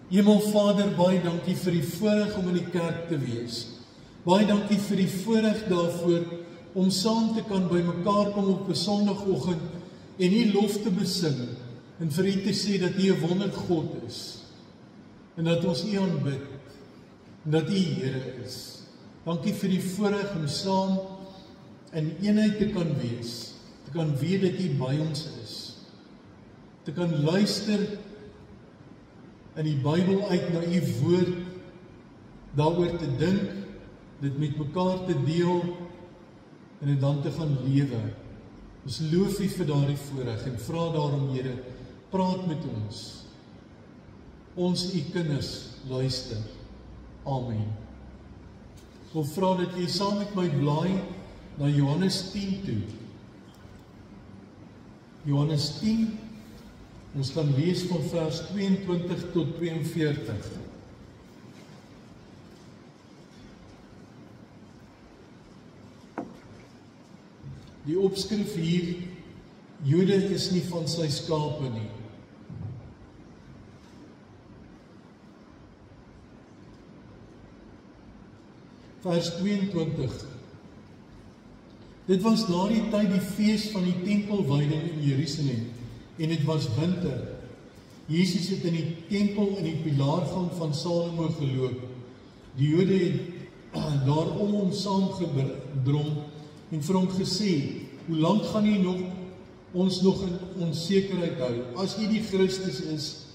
Hemelvader, baie dankie vir die voorreg om in die kerk te wees. Baie dankie vir die voorreg daarvoor om saam te kan by mekaar kom op 'n Sondagoggend en U lof te besing en vir U te sê dat U 'n wondergod is en dat ons U aanbid en dat U Here is. Dankie vir die voorreg om saam in eenheid te kan wees, te kan weet dat U by ons is, te kan luister in die Bybel uit na U woord, daaroor te dink, dit met mekaar te deel en dit dan te gaan lewe. Ons loof U vir daardie voorreg en vra daarom, Here, praat met ons. Ons U kinders luister. Amen. Ek wil vra dat jy saam met my blaai na Johannes 10 toe. Johannes 10, ons gaan lees van vers 22 tot 42. Die opskrif hier, Jode is nie van sy skape nie. Vers 22. Dit was na die tyd die fees van die tempelwyding in Jerusalem, en dit was winter. Jesus het in die tempel in die pilaargang van Salomo geloop. Die Jode het daarom hom saamgedrom en vir hom gesê, hoe lank gaan U ons nog in onsekerheid hou? As U die Christus is,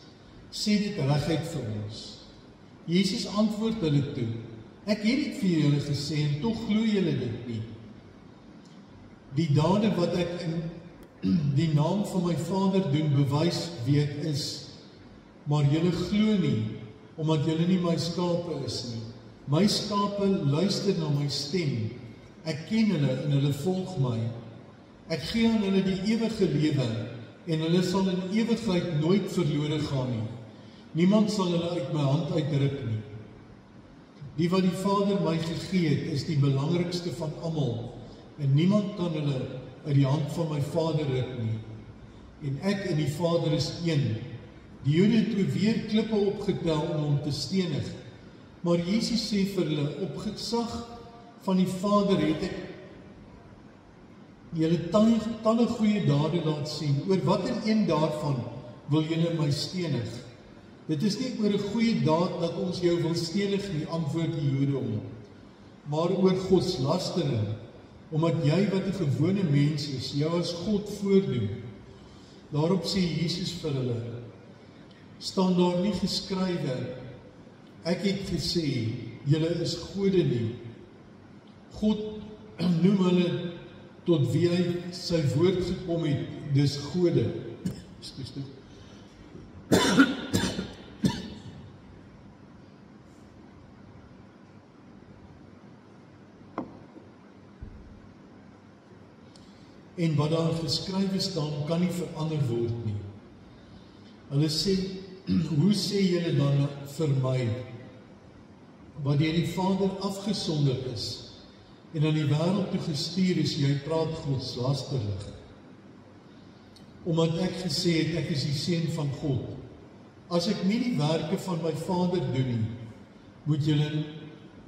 sê dit reguit vir ons. Jesus antwoord hulle toe, ek het dit vir julle gesê en tog glo julle dit nie. Die dade wat ek in die naam van my Vader doen, bewys wie ek is, maar julle glo nie, omdat julle nie my skape is nie. My skape luister na my stem, ek ken hulle en hulle volg my. Ek gee aan hulle die ewige lewe en hulle sal in ewigheid nooit verlore gaan nie. Niemand sal hulle uit my hand uitruk nie. Die wat die Vader my gegee het, is die belangrikste van almal en niemand kan hulle uit die hand van my Vader ruk nie. En ek en die Vader is een. Die Jode het toe weer klippe opgetel om hom te stenig. Maar Jesus sê vir hulle, op gesag van die Vader het ek julle talle goeie dade laat sien. Oor watter een daarvan wil julle my stenig? Dit is nie oor 'n goeie daad dat ons jou wil stenig nie, antwoord die Jode hom, maar oor godslastering, omdat jy wat 'n gewone mens is, jou as God voordoen. Daarop sê Jesus vir hulle, staan daar nie geskrywe, ek het gesê, julle is gode nie. God noem hulle tot wie hy sy woord gekom het, dis gode. En wat daar geskrywe staan, kan nie verander word nie. Hulle sê, hoe sê julle dan vir my, wat deur die Vader afgesonder is, en aan die wêreld toe gestuur is, jy praat godslasterlik. Omdat ek gesê het, ek is die seun van God. As ek nie die werke van my Vader doen nie, moet julle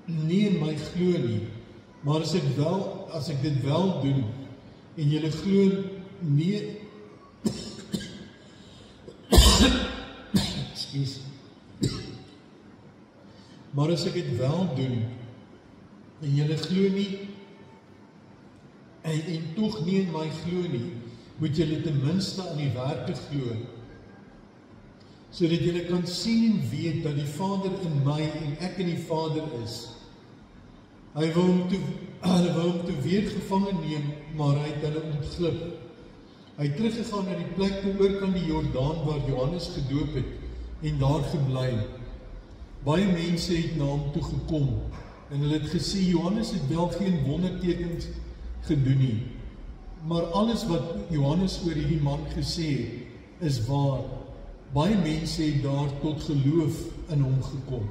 nie in my glo nie. Maar as ek dit wel doen, en julle glo nie, maar as ek dit wel doen, en julle glo nie, en tog nie in my glo nie, moet julle ten minste aan die werke glo, sodat julle kan sien en weet dat die Vader in my en ek in die Vader is. Hy wou hom toe weer gevange neem, maar hy het hulle ontglip. Hy het teruggegaan na die plek toe oorkant die Jordaan waar Johannes gedoop het en daar gebly. Baie mense het na hom toe gekom en hulle het gesê Johannes het wel geen wondertekens gedoen nie, maar alles wat Johannes oor hierdie man gesê het, is waar. Baie mense het daar tot geloof in hom gekom.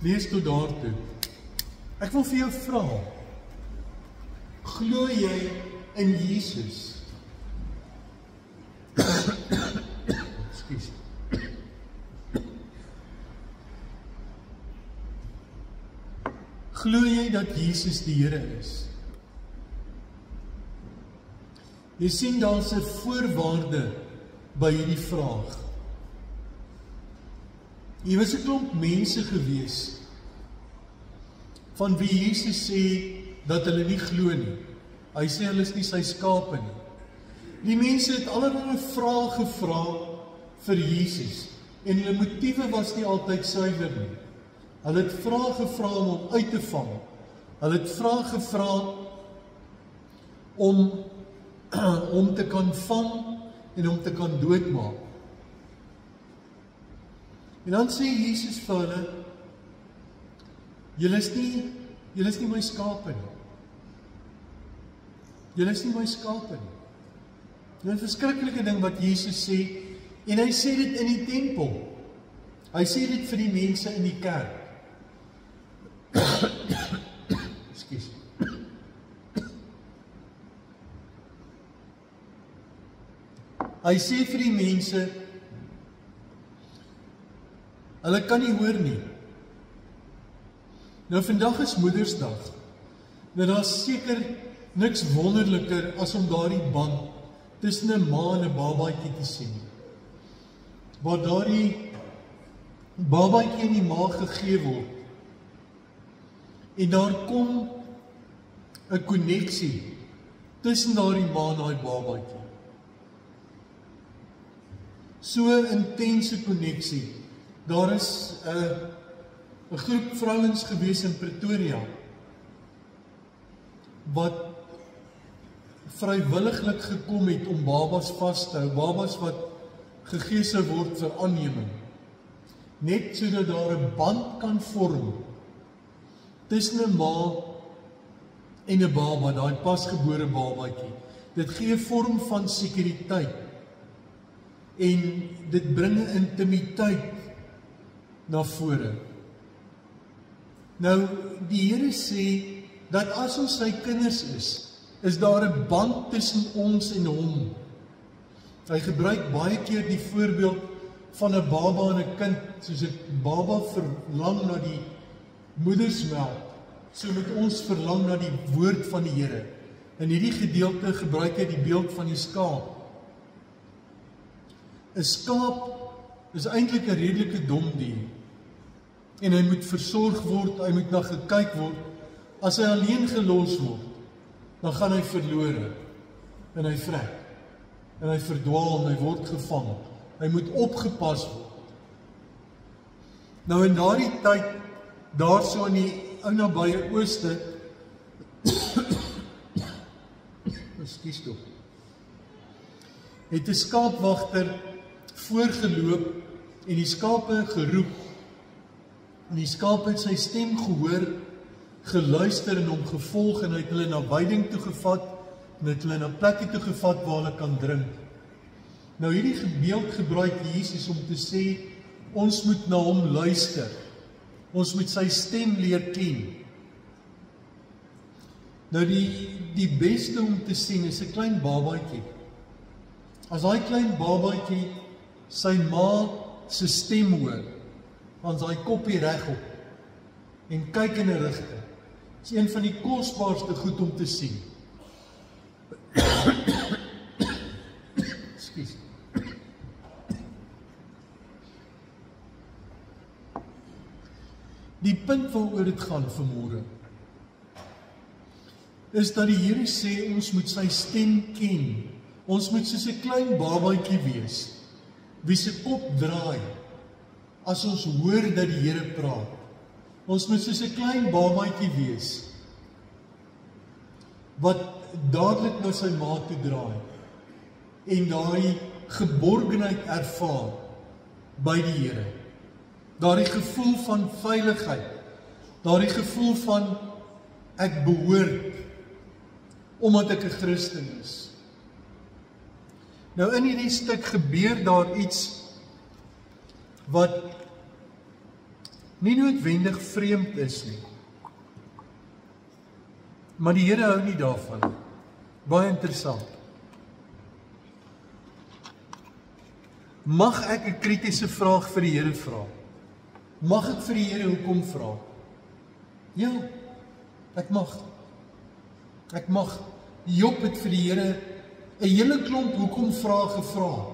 Lees tot daartoe. Ek wil vir jou vra, glo jy in Jesus? Glo jy dat Jesus die Here is? Jy sien, daar's 'n voorwaarde by hierdie vraag. Hier was 'n klomp mense gewees van wie Jesus sê dat hulle nie glo nie. Hy sê hulle is nie sy skape nie. Die mense het allerlei vrae gevra vir Jesus en hulle motiewe was nie altyd suiwer nie. Hulle het vrae gevra om hom uit te vang. Hulle het vrae gevra om te kan vang en om te kan doodmaak. En dan sê Jesus vir hulle, julle is nie my skape nie. Julle is nie my skape nie. Dit is 'n verskriklike ding wat Jesus sê, en hy sê dit in die tempel. Hy sê dit vir die mense in die kerk. Ekskuus. Hy sê vir die mense, hulle kan nie hoor nie. Nou vandag is Moedersdag. Nou daar is seker niks wonderliker as om daardie band tussen 'n ma en 'n babaatjie te sien. Waar daardie babaatjie in die maag gegee word. En daar kom 'n koneksie tussen daardie ma en daai babaatjie. So 'n intense koneksie. Daar is 'n groep vrouens gewees in Pretoria wat vrywilliglik gekom het om babas vas te hou, babas wat gegee sou word vir aanneming. Net sodat daar 'n band kan vorm tussen 'n ma en 'n baba, daai pasgebore babatjie. Dit gee 'n vorm van sekuriteit en dit bring 'n intimiteit na vore. Nou, die Here sê dat as ons sy kinders is daar 'n band tussen ons en hom. Hy gebruik baie keer die voorbeeld van 'n baba en 'n kind, soos 'n baba verlang na die moedersmelk, so moet ons verlang na die woord van die Here. In hierdie gedeelte gebruik hy die beeld van die skaap. 'n Skaap is eintlik 'n redelike dom dier. En hy moet versorg word, hy moet na gekyk word. As hy alleen gelos word, dan gaan hy verlore. En hy vrek. En hy verdwaal en hy word gevang. Hy moet opgepas word. Nou in daardie tyd, daar so in die ou nabye ooste, ekskuus tog, het 'n skaapwagter voorgeloop en die skape geroep. En die skape het sy stem gehoor, geluister en hom gevolg en hy het hulle na weiding toe gevat en het hulle na plekke toe gevat waar hulle kan drink. Nou hierdie beeld gebruik Jesus om te sê, ons moet na hom luister. Ons moet sy stem leer ken. Nou die beste om te sien is 'n klein babaatjie. As daai klein babaatjie sy ma se stem hoor, dan is hy koppie regop en kyk in 'n rigting. Dit is een van die kosbaarste goed om te sien. Ekskuus. Die punt waaroor dit gaan vanmôre is dat die Here sê ons moet sy stem ken. Ons moet soos 'n klein babaatjie wees, wie se kop draai as ons hoor dat die Here praat. Ons moet soos 'n klein babaatjie wees wat dadelik na sy ma toe draai en daai geborgenheid ervaar by die Here. Daardie gevoel van veiligheid, daardie gevoel van ek behoort omdat ek 'n Christen is. Nou in hierdie stuk gebeur daar iets wat nie noodwendig vreemd is nie. Maar die Here hou nie daarvan. Baie interessant. Mag ek 'n kritiese vraag vir die Here vra? Mag ek vir die Here hoekom vra? Ja, Ek mag. Job het vir die Here 'n hele klomp hoekom vrae gevra.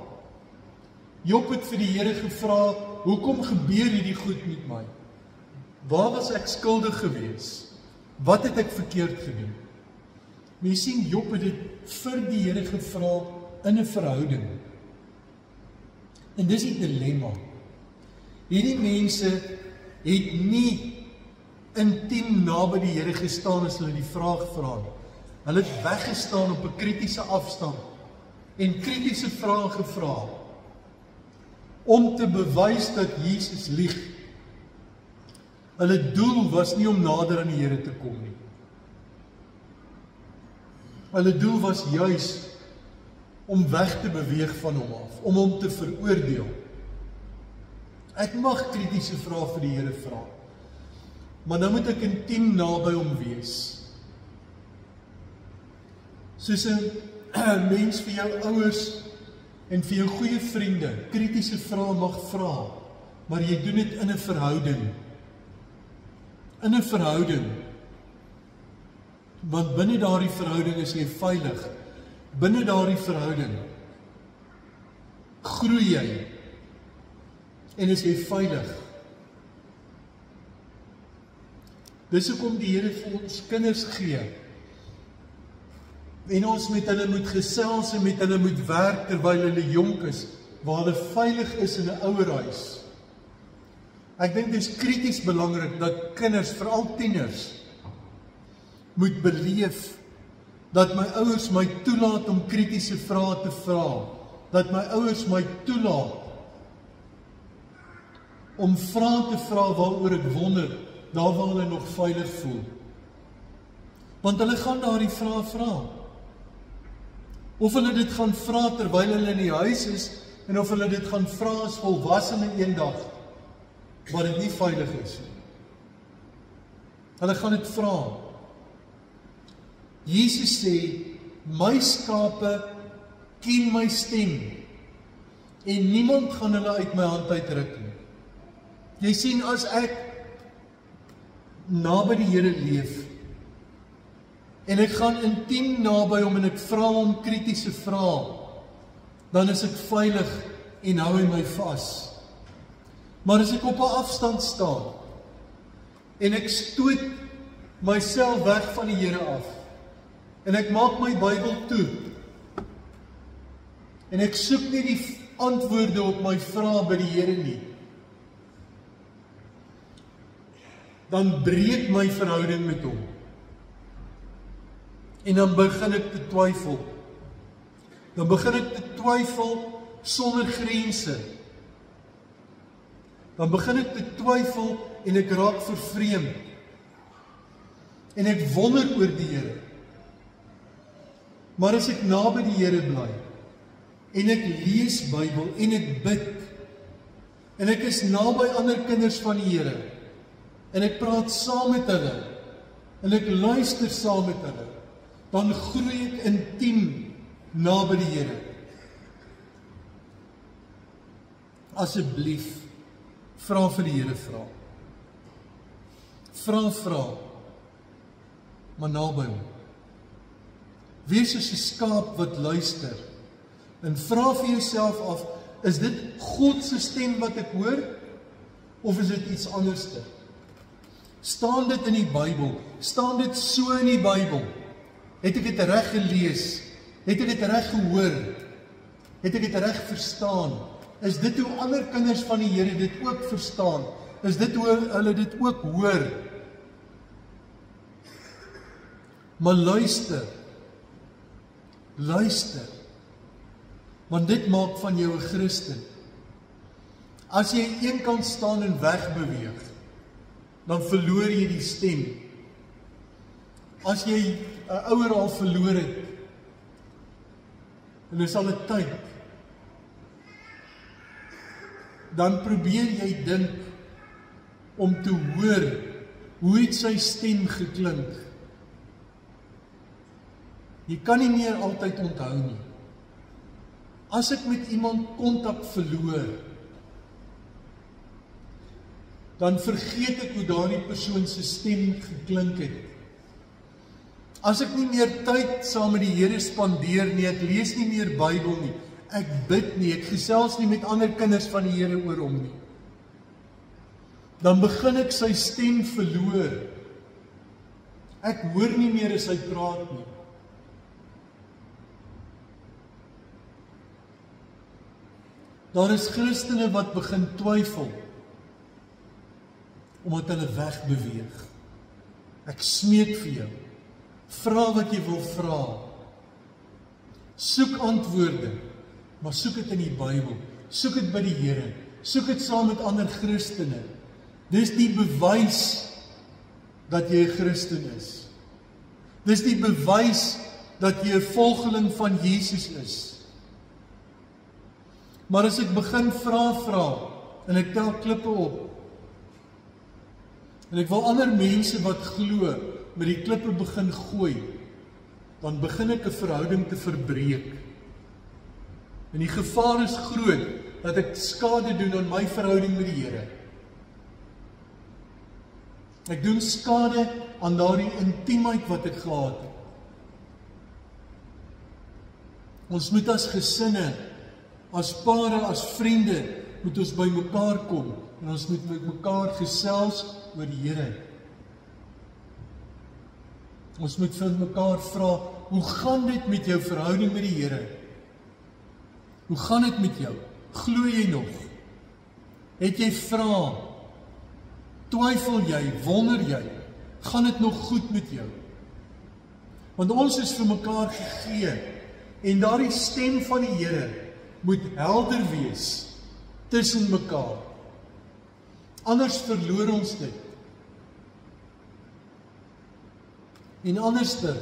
Job het vir die Here gevra, hoekom gebeur hierdie goed met my? Waar was ek skuldig gewees? Wat het ek verkeerd gedoen? Maar jy sien, Job het dit vir die Here gevra in 'n verhouding. En dis die dilemma. Hierdie mense het nie intiem naby die Here gestaan as hulle die vraag vra nie. Hulle het weggestaan op 'n kritiese afstand en kritiese vrae gevra om te bewys dat Jesus lieg. Hulle doel was nie om nader aan die Here te kom nie. Hulle doel was juis om weg te beweeg van hom af, om hom te veroordeel. Ek mag kritiese vrae vir die Here vra, maar nou moet ek intiem naby hom wees. Soos 'n mens vir jou ouers en vir jou goeie vriende kritiese vrae mag vra, maar jy doen dit in 'n verhouding. In 'n verhouding. Want binne daardie verhouding is jy veilig. Binne daardie verhouding groei jy en is jy veilig. Dis hoekom die Here vir ons kinders gee. En ons met hulle moet gesels en met hulle moet werk terwyl hulle jonk is, waar hulle veilig is in 'n ouerhuis. Ek dink dit is krities belangrik dat kinders, veral tieners, moet beleef dat my ouers my toelaat om kritiese vrae te vra, dat my ouers my toelaat om vrae te vra waaroor ek wonder, daar waar hulle nog veilig voel. Want hulle gaan daardie vrae vra. Of hulle dit gaan vra terwyl hulle in die huis is, en of hulle dit gaan vra as volwassene eendag, waar dit nie veilig is. Hulle gaan dit vra. Jesus sê, my skape ken my stem, en niemand gaan hulle uit my hand uitruk nie. Jy sien, as ek naby die Here leef, en ek gaan intiem naby hom en ek vra hom kritiese vrae, dan is ek veilig en hou hy my vas. Maar as ek op 'n afstand staan en ek stoot myself weg van die Here af en ek maak my Bybel toe en ek soek nie die antwoorde op my vrae by die Here nie, dan breek my verhouding met hom. En dan begin ek te twyfel. Dan begin ek te twyfel sonder grense. Dan begin ek te twyfel en ek raak vervreemd. En ek wonder oor die Here. Maar as ek naby die Here bly, en ek lees Bybel, en ek bid, en ek is naby ander kinders van die Here, en ek praat saam met hulle, en ek luister saam met hulle, dan groei ek intiem naby die Here. Asseblief, vra vir die Here vra. Vra, maar naby hom. Wees soos 'n skaap wat luister, en vra vir jouself af, is dit God se stem wat ek hoor, of is dit iets anderste? Staan dit in die Bybel? Staan dit so in die Bybel? Het ek dit reg gelees? Het ek dit reg gehoor? Het ek dit reg verstaan? Is dit hoe ander kinders van die Here dit ook verstaan? Is dit hoe hulle dit ook hoor? Maar luister, want dit maak van jou 'n Christen. As jy aan een kant staan en wegbeweeg, dan verloor jy die stem. As jy 'n ouer al verloor het, en dis al 'n tyd, dan probeer jy dink om te hoor hoe het sy stem geklink. Jy kan nie meer altyd onthou nie. As ek met iemand kontak verloor, dan vergeet ek hoe daardie persoon se stem geklink het. As ek nie meer tyd saam met die Here spandeer nie, ek lees nie meer Bybel nie, ek bid nie, ek gesels nie met ander kinders van die Here oor hom nie, dan begin ek sy stem verloor. Ek hoor nie meer as hy praat nie. Daar is Christene wat begin twyfel, omdat hulle wegbeweeg. Ek smeek vir jou, vra wat jy wil vra. Soek antwoorde, maar soek dit in die Bybel, soek dit by die Here, soek dit saam met ander Christene. Dis die bewys dat jy 'n Christen is. Dis die bewys dat jy 'n volgeling van Jesus is. Maar as ek begin vra, en ek tel klippe op, en ek wil ander mense wat glo, met die klippe begin gooi, dan begin ek 'n verhouding te verbreek. En die gevaar is groot, dat ek skade doen aan my verhouding met die Here. Ek doen skade aan daardie intiemheid wat ek gehad het. Ons moet as gesinne, as pare, as vriende, moet ons by mekaar kom, en ons moet met mekaar gesels oor die Here. Ons moet vir mekaar vra, hoe gaan dit met jou verhouding met die Here? Hoe gaan dit met jou? Glo jy nog? Het jy vrae? Twyfel jy? Wonder jy? Gaan dit nog goed met jou? Want ons is vir mekaar gegee, en daardie stem van die Here moet helder wees tussen mekaar. Anders verloor ons dit. En anderster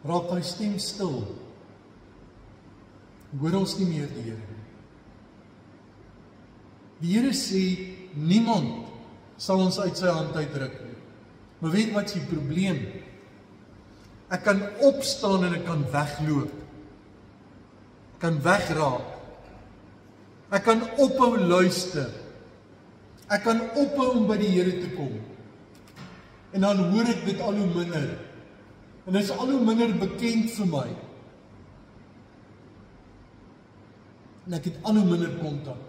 raak hy stem stil. Hoor ons nie meer die Here. Die Here sê, niemand sal ons uit sy hand uitruk nie. Maar weet wat is die probleem? Ek kan opstaan en ek kan wegloop. Ek kan wegraak. Ek kan ophou luister. Ek kan ophou om by die Here te kom. En dan hoor ek dit al hoe minder. En dit is al hoe minder bekend vir my. En ek het al hoe minder kontak.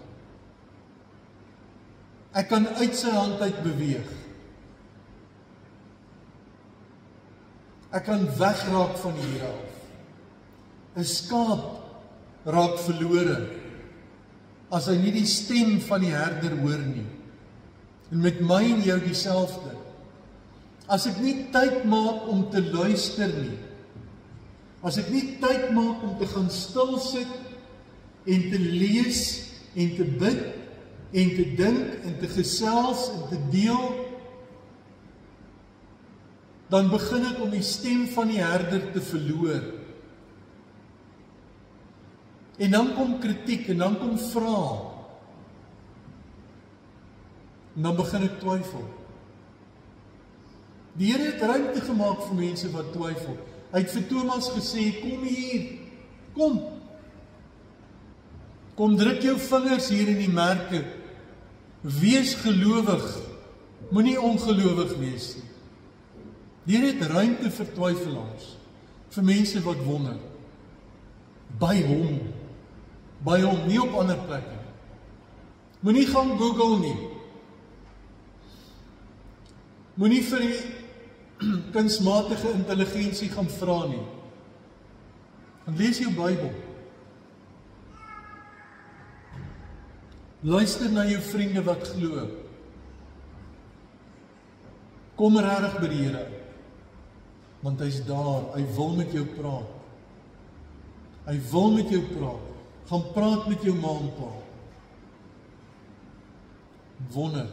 Ek kan uit sy hand uit beweeg. Ek kan wegraak van die Here af. 'n Skaap raak verlore as hy nie die stem van die herder hoor nie. En met my en jou dieselfde. As ek nie tyd maak om te luister nie, as ek nie tyd maak om te gaan stil sit en te lees en te bid en te dink en te gesels en te deel, dan begin ek om die stem van die herder te verloor. En dan kom kritiek en dan kom vrae. En dan begin ek twyfel. Die Here het ruimte gemaak vir mense wat twyfel. Hy het vir Thomas gesê, kom hier, kom. Kom druk jou vingers hier in die merke. Wees gelowig, moenie ongelowig wees nie. Die Here het ruimte vir twyfelaars, vir mense wat wonder. By hom, nie op ander plekke. Moenie gaan Google nie. Moenie vir die kunsmatige intelligensie gaan vra nie. En lees jou Bybel. Luister na jou vriende wat glo. Kom regtig by die Here, want hy's daar, hy wil met jou praat. Hy wil met jou praat. Gaan praat met jou ma en pa. Wonder.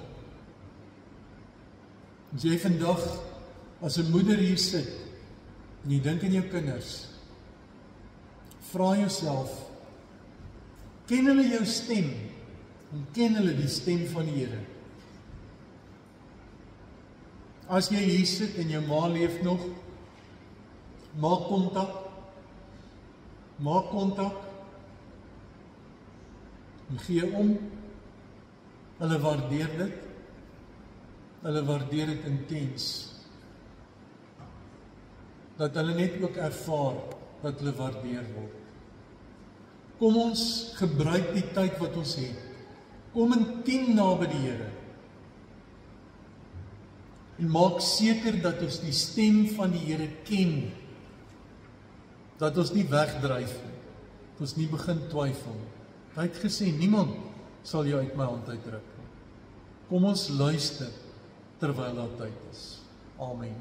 As jy vandag as 'n moeder hier sit en jy dink aan jou kinders, vra jouself, ken hulle jou stem en ken hulle die stem van die Here? As jy hier sit en jou ma leef nog, maak kontak, en gee om. Hulle waardeer dit intens. dat hulle net ook ervaar dat hulle waardeer word. Kom ons gebruik die tyd wat ons het. Kom intiem naby die Here. En maak seker dat ons die stem van die Here ken. Dat ons nie wegdryf nie. Dat ons nie begin twyfel nie. Hy het gesê, niemand sal jou uit my hand uitruk nie. Kom ons luister terwyl daar tyd is. Amen.